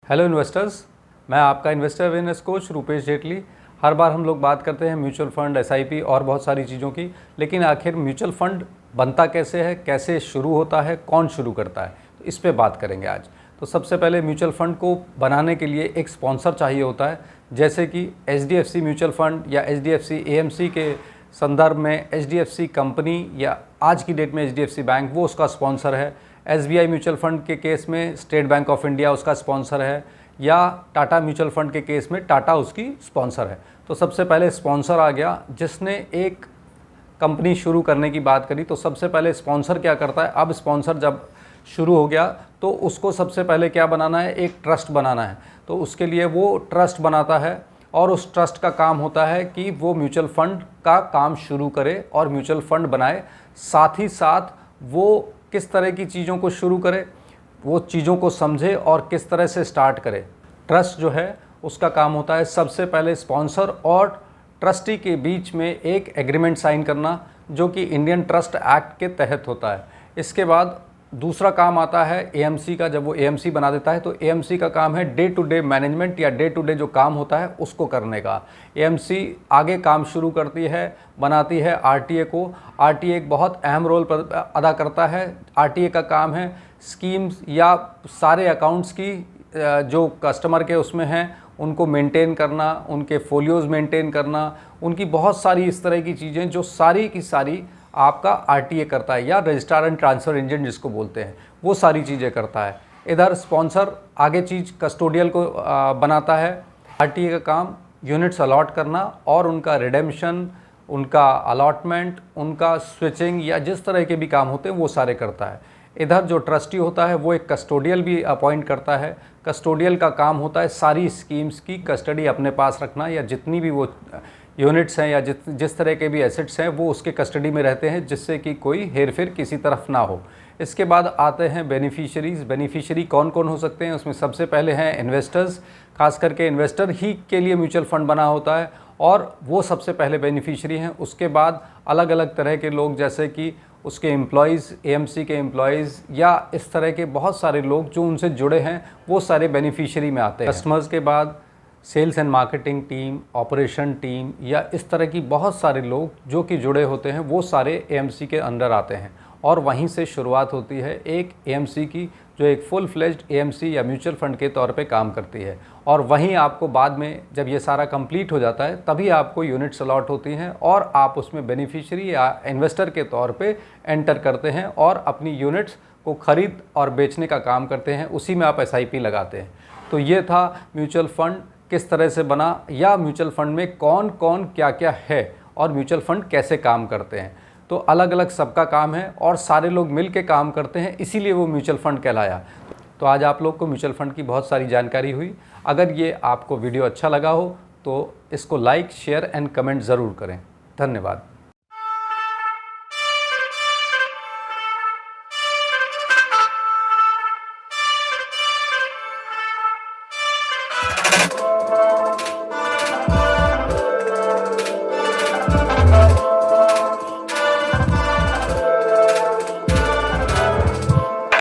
Hello investors, मैं आपका investor awareness coach Rupesh Jaitley. हर बार हम लोग बात करते हैं म्यूचुअल फंड, एसआईपी और बहुत सारी चीज़ों की, लेकिन आखिर म्यूचुअल फंड बनता कैसे है, कैसे शुरू होता है, कौन शुरू करता है, तो इस पे बात करेंगे आज। तो सबसे पहले म्यूचुअल फंड को बनाने के लिए एक स्पॉन्सर चाहिए होता है, जैसे कि एचडीएफसी म्यूचुअल फंड या एचडीएफसी एएमसी के संदर्भ में एचडीएफसी कंपनी या आज की डेट में एचडीएफसी बैंक वो उसका स्पॉन्सर है। एसबीआई म्यूचुअल फंड के केस में स्टेट बैंक ऑफ इंडिया उसका स्पॉन्सर है, या टाटा म्यूचुअल फंड के केस में टाटा उसकी स्पॉन्सर है। तो सबसे पहले स्पॉन्सर आ गया जिसने एक कंपनी शुरू करने की बात करी। तो सबसे पहले स्पॉन्सर क्या करता है, अब स्पॉन्सर जब शुरू हो गया तो उसको सबसे पहले क्या बनाना है, एक ट्रस्ट बनाना है। तो उसके लिए वो ट्रस्ट बनाता है और उस ट्रस्ट का काम होता है कि वो म्यूचुअल फंड का काम शुरू करे और म्यूचुअल फंड बनाए। साथ ही साथ वो किस तरह की चीज़ों को शुरू करे, वो चीज़ों को समझे और किस तरह से स्टार्ट करे। ट्रस्ट जो है उसका काम होता है सबसे पहले स्पॉन्सर और ट्रस्टी के बीच में एक एग्रीमेंट साइन करना, जो कि इंडियन ट्रस्ट एक्ट के तहत होता है। इसके बाद दूसरा काम आता है एएमसी का। जब वो एएमसी बना देता है तो एएमसी का काम है डे टू डे मैनेजमेंट या डे टू डे जो काम होता है उसको करने का। एएमसी आगे काम शुरू करती है, बनाती है आरटीए को। आरटीए एक बहुत अहम रोल अदा करता है। आरटीए का काम है स्कीम्स या सारे अकाउंट्स की जो कस्टमर के उसमें हैं उनको मेंटेन करना, उनके फोलियोज़ मेंटेन करना, उनकी बहुत सारी इस तरह की चीज़ें जो सारी की सारी आपका आरटीए करता है, या रजिस्ट्रार एंड ट्रांसफ़र इंजन जिसको बोलते हैं, वो सारी चीज़ें करता है। इधर स्पॉन्सर आगे चीज़ कस्टोडियल को बनाता है। आरटीए का काम यूनिट्स अलॉट करना और उनका रिडेम्पशन, उनका अलॉटमेंट, उनका स्विचिंग या जिस तरह के भी काम होते हैं वो सारे करता है। इधर जो ट्रस्टी होता है वो एक कस्टोडियल भी अपॉइंट करता है। कस्टोडियल का काम होता है सारी स्कीम्स की कस्टडी अपने पास रखना, या जितनी भी वो यूनिट्स हैं या जिस तरह के भी एसेट्स हैं वो उसके कस्टडी में रहते हैं, जिससे कि कोई हेरफेर किसी तरफ ना हो। इसके बाद आते हैं बेनिफिशियरीज़। बेनिफिशियरी कौन कौन हो सकते हैं, उसमें सबसे पहले हैं इन्वेस्टर्स। खास करके इन्वेस्टर ही के लिए म्यूचुअल फंड बना होता है और वो सबसे पहले बेनिफिशियरी हैं। उसके बाद अलग अलग तरह के लोग, जैसे कि उसके एम्प्लॉयज़, एएमसी के एम्प्लॉयज़ या इस तरह के बहुत सारे लोग जो उनसे जुड़े हैं, वो सारे बेनिफिशियरी में आते हैं। कस्टमर्स के बाद sales and marketing team, operation team या इस तरह की बहुत सारे लोग जो कि जुड़े होते हैं, वो सारे एएमसी के अंडर आते हैं। और वहीं से शुरुआत होती है एक एएमसी की, जो एक फुल फ्लेज्ड एएमसी या म्यूचुअल फंड के तौर पे काम करती है। और वहीं आपको बाद में जब ये सारा कंप्लीट हो जाता है तभी आपको यूनिट्स अलॉट होती हैं और आप उसमें बेनिफिशियरी या इन्वेस्टर के तौर पे एंटर करते हैं और अपनी यूनिट्स को ख़रीद और बेचने का काम करते हैं। उसी में आप एसआईपी लगाते हैं। तो ये था म्यूचुअल फंड किस तरह से बना, या म्यूचुअल फंड में कौन कौन क्या क्या है और म्यूचुअल फंड कैसे काम करते हैं। तो अलग अलग सबका काम है और सारे लोग मिल के काम करते हैं, इसीलिए वो म्यूचुअल फंड कहलाया। तो आज आप लोग को म्यूचुअल फंड की बहुत सारी जानकारी हुई। अगर ये आपको वीडियो अच्छा लगा हो तो इसको लाइक, शेयर एंड कमेंट ज़रूर करें। धन्यवाद।